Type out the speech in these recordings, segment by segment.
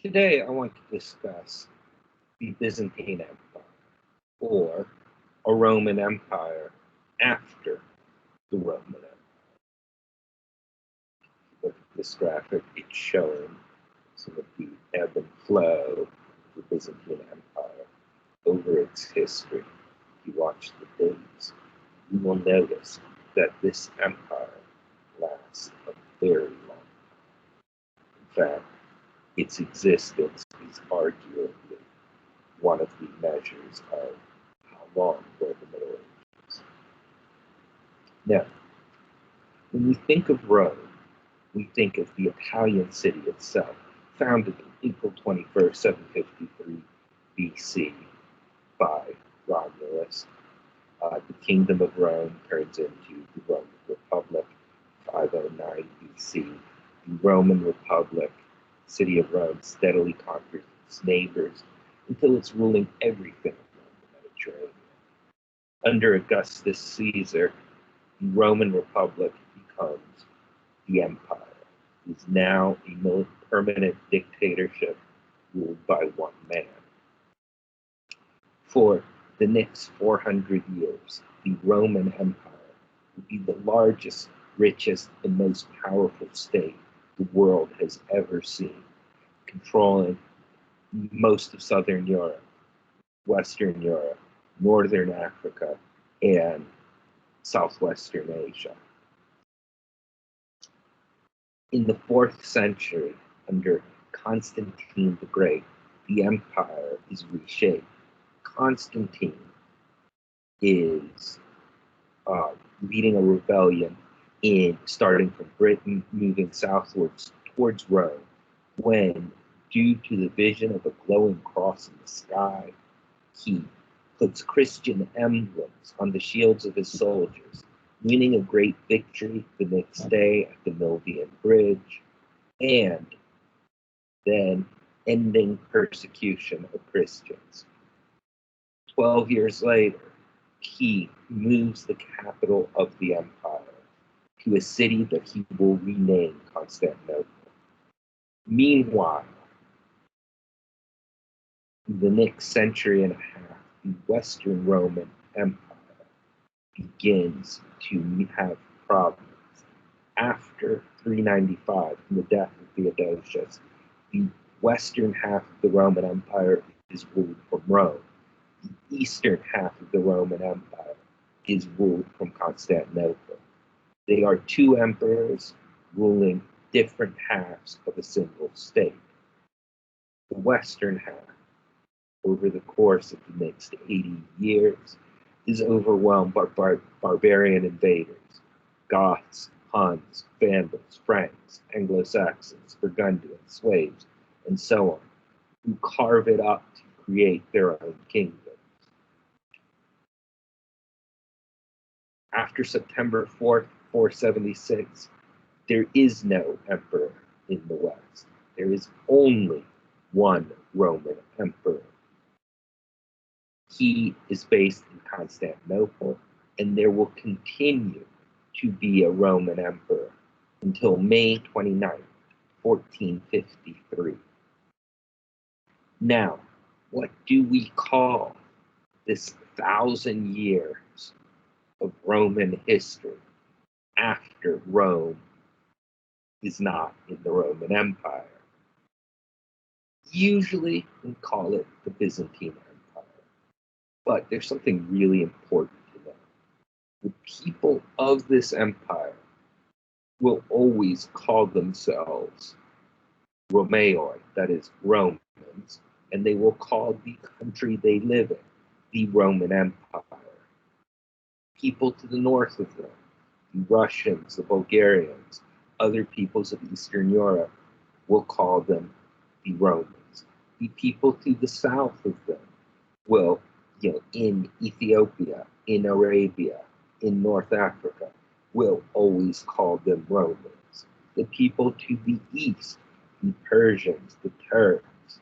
Today, I want to discuss the Byzantine Empire, or a Roman Empire after the Roman Empire. Look at this graphic, it's showing some of the ebb and flow of the Byzantine Empire over its history. If you watch the dates, you will notice that this empire lasts a very long time. In fact, its existence is arguably one of the measures of how long were the Middle Ages. Now, when we think of Rome, we think of the Italian city itself, founded on April 21st, 753 BC by Romulus. The Kingdom of Rome turns into the Roman Republic, 509 BC. The Roman Republic, city of Rome, steadily conquers its neighbors until it's ruling everything around the Mediterranean. Under Augustus Caesar, the Roman Republic becomes the empire. It is now a permanent dictatorship ruled by one man. For the next 400 years, the Roman Empire will be the largest, richest, and most powerful state the world has ever seen, controlling most of Southern Europe, Western Europe, Northern Africa, and Southwestern Asia. In the 4th century, under Constantine the Great, the empire is reshaped. Constantine is leading a rebellion starting from Britain, moving southwards towards Rome, when, due to the vision of a glowing cross in the sky, he puts Christian emblems on the shields of his soldiers, winning a great victory the next day at the Milvian Bridge, and then ending persecution of Christians. 12 years later, he moves the capital of the empire to a city that he will rename Constantinople. Meanwhile, in the next century and a half, the Western Roman Empire begins to have problems. After 395, from the death of Theodosius, the western half of the Roman Empire is ruled from Rome. The eastern half of the Roman Empire is ruled from Constantinople. They are two emperors ruling different halves of a single state. The western half, over the course of the next 80 years, is overwhelmed by barbarian invaders, Goths, Huns, Vandals, Franks, Anglo-Saxons, Burgundians, Swaves, and so on, who carve it up to create their own kingdoms. After September 4th, 476, there is no emperor in the West. There is only one Roman emperor. He is based in Constantinople, and there will continue to be a Roman emperor until May 29th, 1453. Now, what do we call this 1,000 years of Roman history after Rome is not in the Roman Empire? Usually we call it the Byzantine Empire. But there's something really important to know. The people of this empire will always call themselves Romaoi, that is, Romans, and they will call the country they live in the Roman Empire. People to the north of them, the Russians, the Bulgarians, other peoples of Eastern Europe, will call them the Romans. The people to the south of them will, in Ethiopia, in Arabia, in North Africa, will always call them Romans. The people to the east, the Persians, the Turks,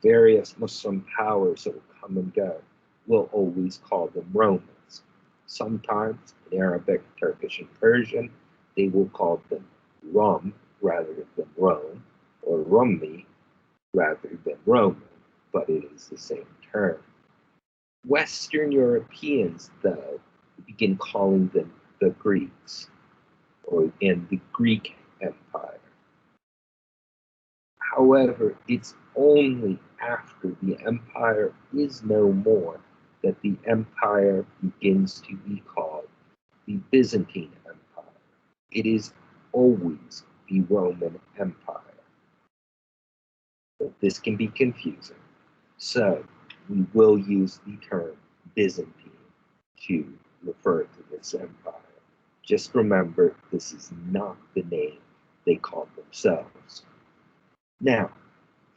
various Muslim powers that will come and go, will always call them Romans. Sometimes in Arabic, Turkish, and Persian, they will call them Rum rather than Rome, or Rummi, rather than Roman, but it is the same term. Western Europeans, though, begin calling them the Greeks, and the Greek Empire. However, it's only after the empire is no more that the empire begins to be called the Byzantine Empire. It is always the Roman Empire. But this can be confusing. So we will use the term Byzantine to refer to this empire. Just remember, this is not the name they called themselves. Now,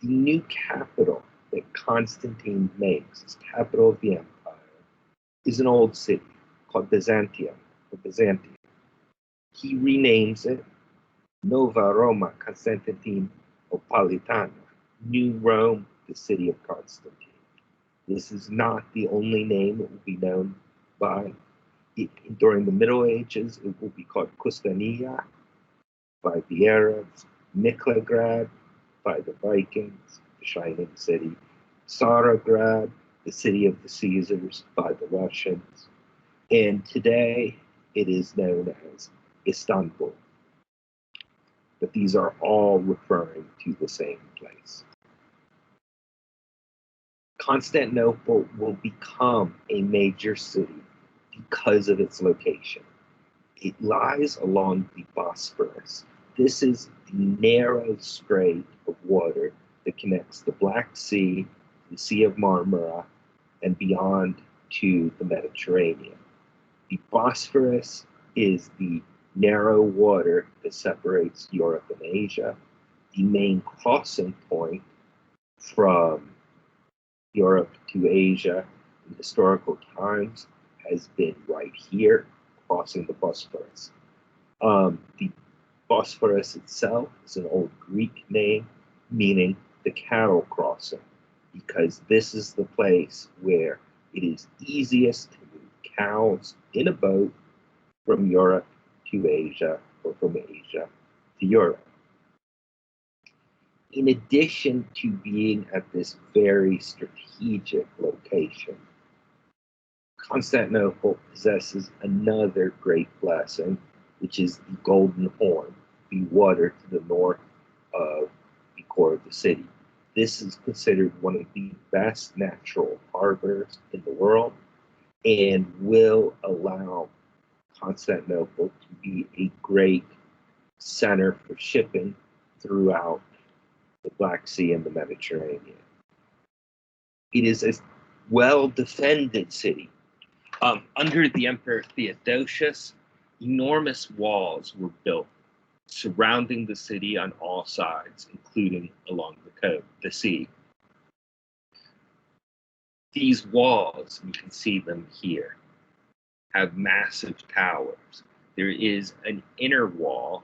the new capital that Constantine makes as capital of the empire is an old city called Byzantium, or Byzantium. He renames it Nova Roma Constantinopolitana, New Rome, the city of Constantine. This is not the only name it will be known by. During the Middle Ages, it will be called Custania by the Arabs, Miklograd by the Vikings, the shining city, Tsarograd, the city of the Caesars, by the Russians, and today it is known as Istanbul. But these are all referring to the same place. Constantinople will become a major city because of its location. It lies along the Bosphorus. This is the narrow strait of water that connects the Black Sea, the Sea of Marmara, and beyond to the Mediterranean. The Bosphorus is the narrow water that separates Europe and Asia. The main crossing point from Europe to Asia in historical times has been right here, crossing the Bosphorus. The Bosphorus itself is an old Greek name meaning the cattle crossing, because this is the place where it is easiest to move cows in a boat from Europe to Asia or from Asia to Europe. In addition to being at this very strategic location, Constantinople possesses another great blessing, which is the Golden Horn, the water to the north of the core of the city. This is considered one of the best natural harbors in the world and will allow Constantinople to be a great center for shipping throughout the Black Sea and the Mediterranean. It is a well-defended city. Under the Emperor Theodosius, enormous walls were built surrounding the city on all sides, including along the sea. These walls, you can see them here, have massive towers. There is an inner wall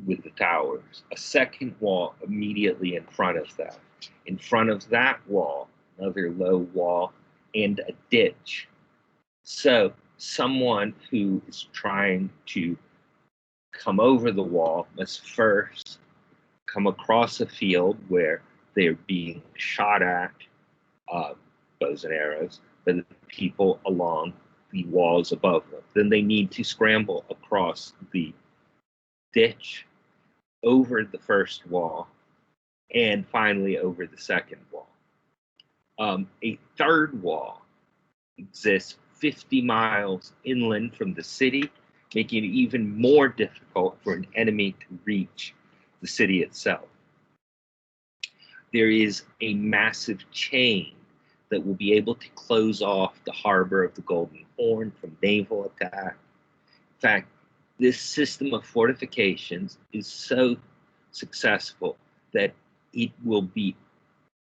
with the towers, a second wall immediately in front of that. In front of that wall, another low wall, and a ditch. So someone who is trying to come over the wall must first come across a field where they're being shot at, bows and arrows, by the people along the walls above them. Then they need to scramble across the ditch, over the first wall, and finally over the second wall. A third wall exists 50 miles inland from the city, making it even more difficult for an enemy to reach the city itself. There is a massive chain that will be able to close off the harbor of the Golden Horn from naval attack. In fact, this system of fortifications is so successful that it will be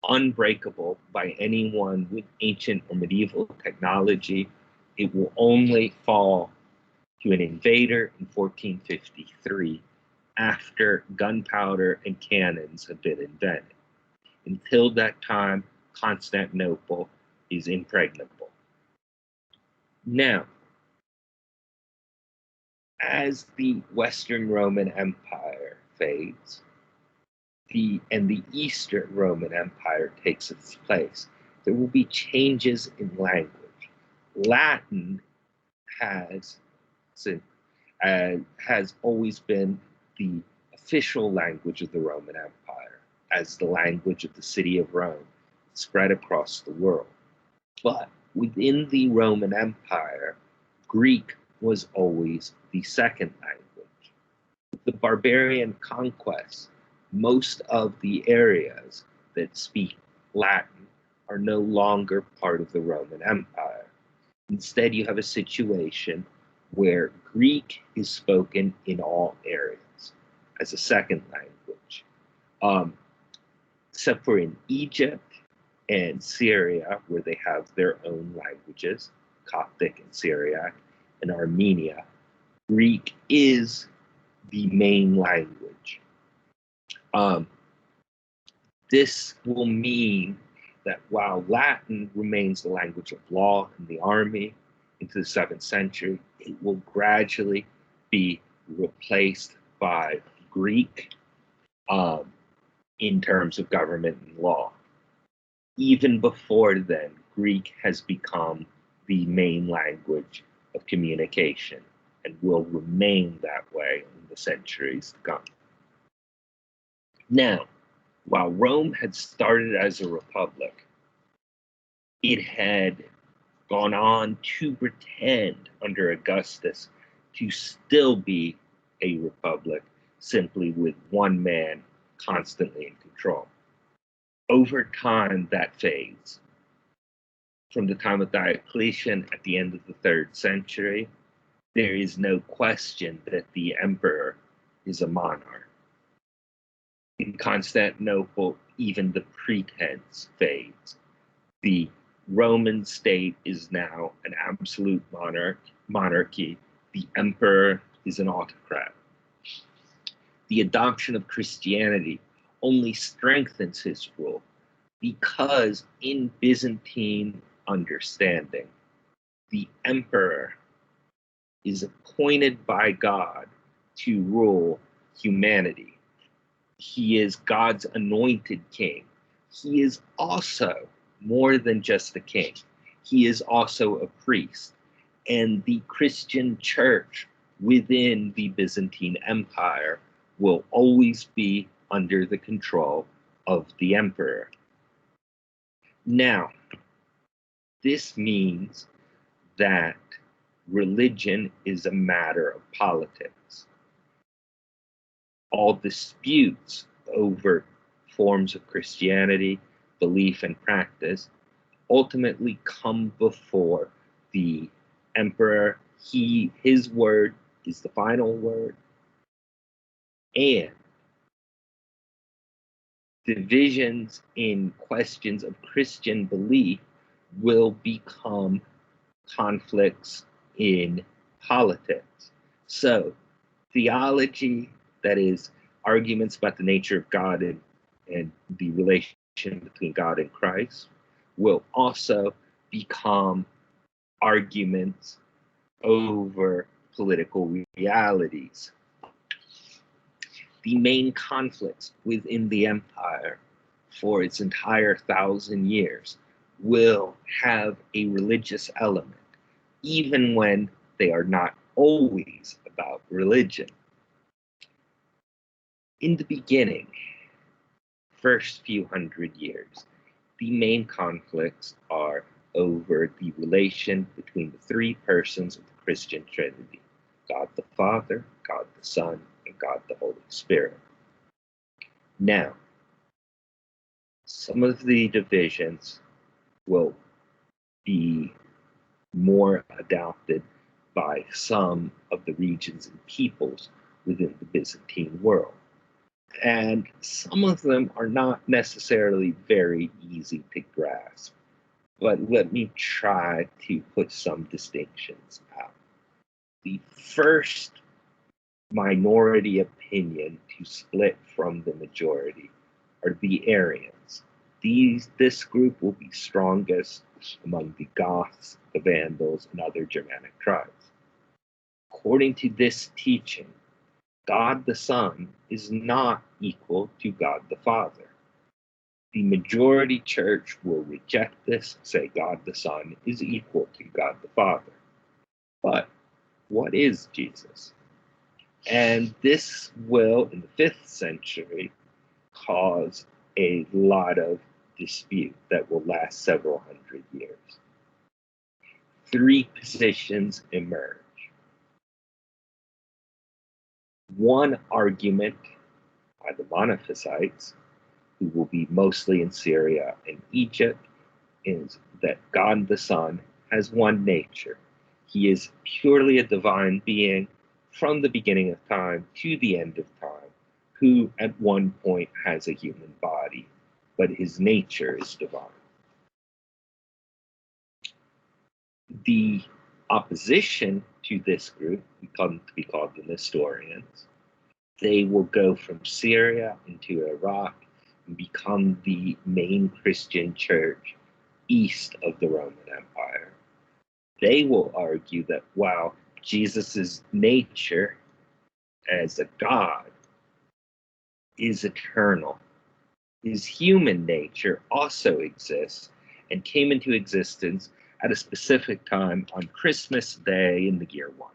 unbreakable by anyone with ancient or medieval technology. It will only fall to an invader in 1453 after gunpowder and cannons have been invented. Until that time, Constantinople is impregnable. Now, as the Western Roman Empire fades, the Eastern Roman Empire takes its place, there will be changes in language. Latin has has always been the official language of the Roman Empire, as the language of the city of Rome spread across the world. But within the Roman Empire, Greek was always the second language. With the barbarian conquests, most of the areas that speak Latin are no longer part of the Roman Empire. Instead, you have a situation where Greek is spoken in all areas as a second language, except for in Egypt and Syria, where they have their own languages, Coptic and Syriac, and Armenia. Greek is the main language. This will mean that while Latin remains the language of law in the army into the 7th century, it will gradually be replaced by Greek in terms of government and law. Even before then, Greek has become the main language of communication and will remain that way in the centuries to come. Now, while Rome had started as a republic, it had gone on to pretend under Augustus to still be a republic, simply with one man constantly in control. Over time, that fades. From the time of Diocletian at the end of the 3rd century, there is no question that the emperor is a monarch. In Constantinople, even the pretense fades. The Roman state is now an absolute monarchy. The emperor is an autocrat. The adoption of Christianity only strengthens his rule because in Byzantine understanding, the emperor is appointed by God to rule humanity. He is God's anointed king. He is also more than just a king. He is also a priest. And the Christian church within the Byzantine Empire will always be under the control of the emperor. Now, this means that religion is a matter of politics. All disputes over forms of Christianity, belief, and practice ultimately come before the emperor. His word is the final word. And divisions in questions of Christian belief will become conflicts in politics. So, theology, that is, arguments about the nature of God and the relation between God and Christ, will also become arguments over political realities. The main conflicts within the empire for its entire 1,000 years will have a religious element, even when they are not always about religion. In the beginning, first few hundred years, the main conflicts are over the relation between the three persons of the Christian Trinity: God the Father, God the Son, and God the Holy Spirit. Now, some of the divisions will be more adopted by some of the regions and peoples within the Byzantine world. And some of them are not necessarily very easy to grasp, but let me try to put some distinctions out. The first minority opinion to split from the majority are the Arians. This group will be strongest among the Goths, the Vandals, and other Germanic tribes. According to this teaching, God the Son is not equal to God the Father. The majority church will reject this, say God the Son is equal to God the Father. But what is Jesus? And this will, in the 5th century, cause a lot of dispute that will last several hundred years. 3 positions emerge. One argument by the Monophysites, who will be mostly in Syria and Egypt, is that God the Son has one nature. He is purely a divine being from the beginning of time to the end of time, who at one point has a human body, but his nature is divine. The opposition to this group come to be called the Nestorians. They will go from Syria into Iraq and become the main Christian church east of the Roman Empire. They will argue that while Jesus' nature as a God is eternal, his human nature also exists and came into existence at a specific time on Christmas Day in the year 1.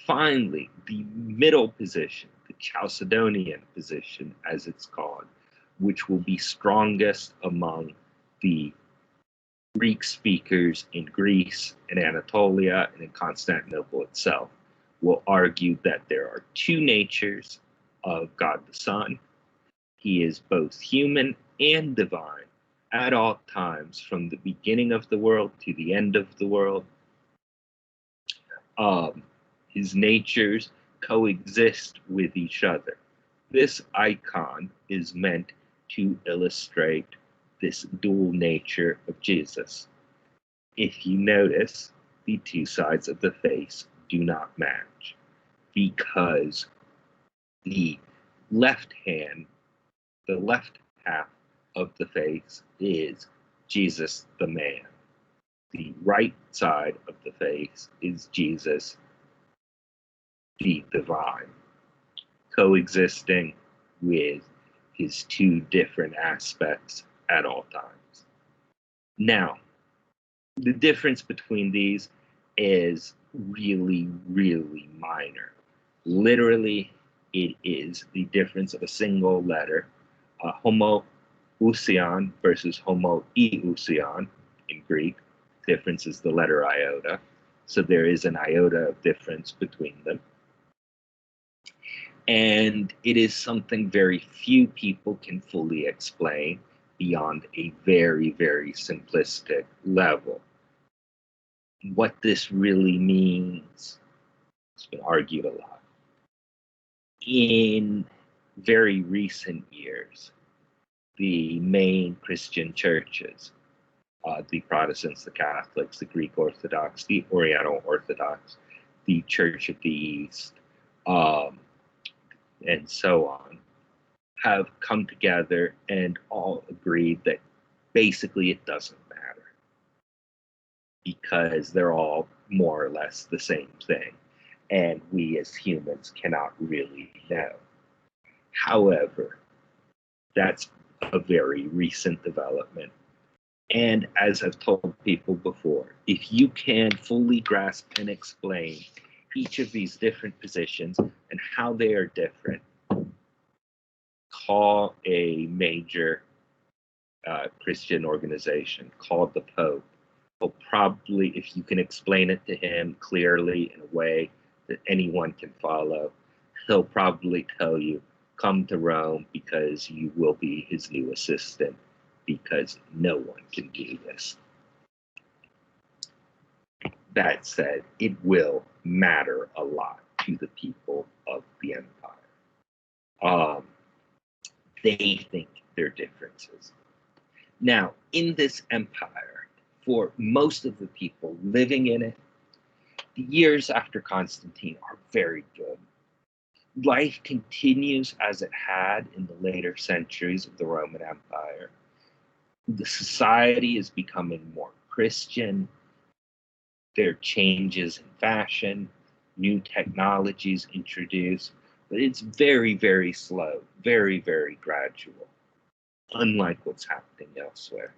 Finally, the middle position, the Chalcedonian position, as it's called, which will be strongest among the Greek speakers in Greece and Anatolia and in Constantinople itself, will argue that there are 2 natures of God the Son. He is both human and divine at all times, from the beginning of the world to the end of the world. His natures coexist with each other. This icon is meant to illustrate this dual nature of Jesus. If you notice, the 2 sides of the face do not match, because the left half of the face is Jesus the man. The right side of the face is Jesus the divine, coexisting with his 2 different aspects at all times. Now, the difference between these is really, really minor. Literally, it is the difference of a single letter, homoousion versus homoiousion in Greek. Difference is the letter iota. So there is an iota of difference between them. And it is something very few people can fully explain beyond a very, very simplistic level. What this really means has been argued a lot. In very recent years, the main Christian churches, the Protestants, the Catholics, the Greek Orthodox, the Oriental Orthodox, the Church of the East, and so on, have come together and all agreed that basically it doesn't matter, because they're all more or less the same thing, and we as humans cannot really know. However, that's a very recent development. And as I've told people before, if you can fully grasp and explain each of these different positions and how they are different, call a major Christian organization, call the Pope. He'll probably, if you can explain it to him clearly in a way that anyone can follow, he'll probably tell you, come to Rome because you will be his new assistant, because no one can do this. That said, it will matter a lot to the people of the empire. They think there are differences. Now, in this empire, for most of the people living in it, the years after Constantine are very good. Life continues as it had in the later centuries of the Roman Empire. The society is becoming more Christian. There are changes in fashion, new technologies introduced, but it's very, very slow, very, very gradual, unlike what's happening elsewhere.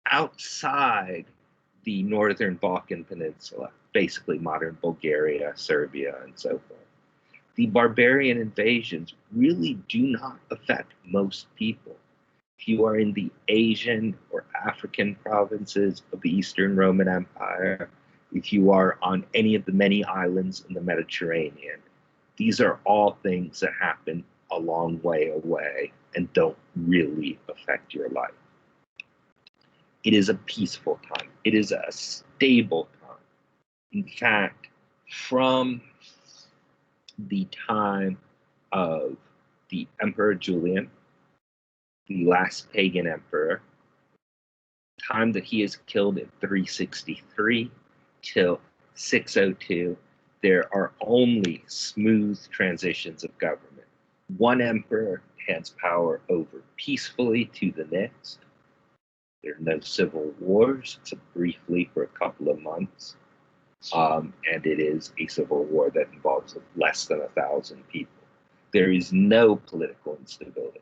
Outside the northern Balkan Peninsula, basically modern Bulgaria, Serbia, and so forth, the barbarian invasions really do not affect most people. If you are in the Asian or African provinces of the Eastern Roman Empire, if you are on any of the many islands in the Mediterranean, these are all things that happen a long way away and don't really affect your life. It is a peaceful time. It is a stable time. In fact, from the time of the Emperor Julian, the last pagan emperor, time that he is killed in 363 till 602, there are only smooth transitions of government. One emperor hands power over peacefully to the next. There are no civil wars, except briefly for a couple of months. And it is a civil war that involves less than 1,000 people. There is no political instability.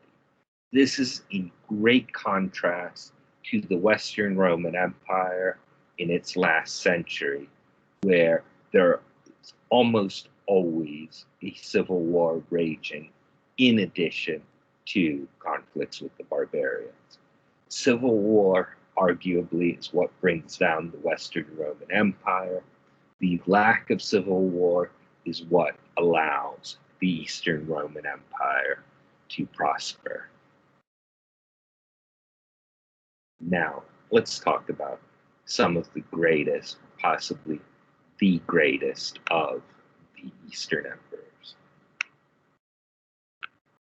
This is in great contrast to the Western Roman Empire in its last century, where there is almost always a civil war raging in addition to conflicts with the barbarians. Civil war, arguably, is what brings down the Western Roman Empire. The lack of civil war is what allows the Eastern Roman Empire to prosper. Now, let's talk about some of the greatest, possibly the greatest of the Eastern Empire.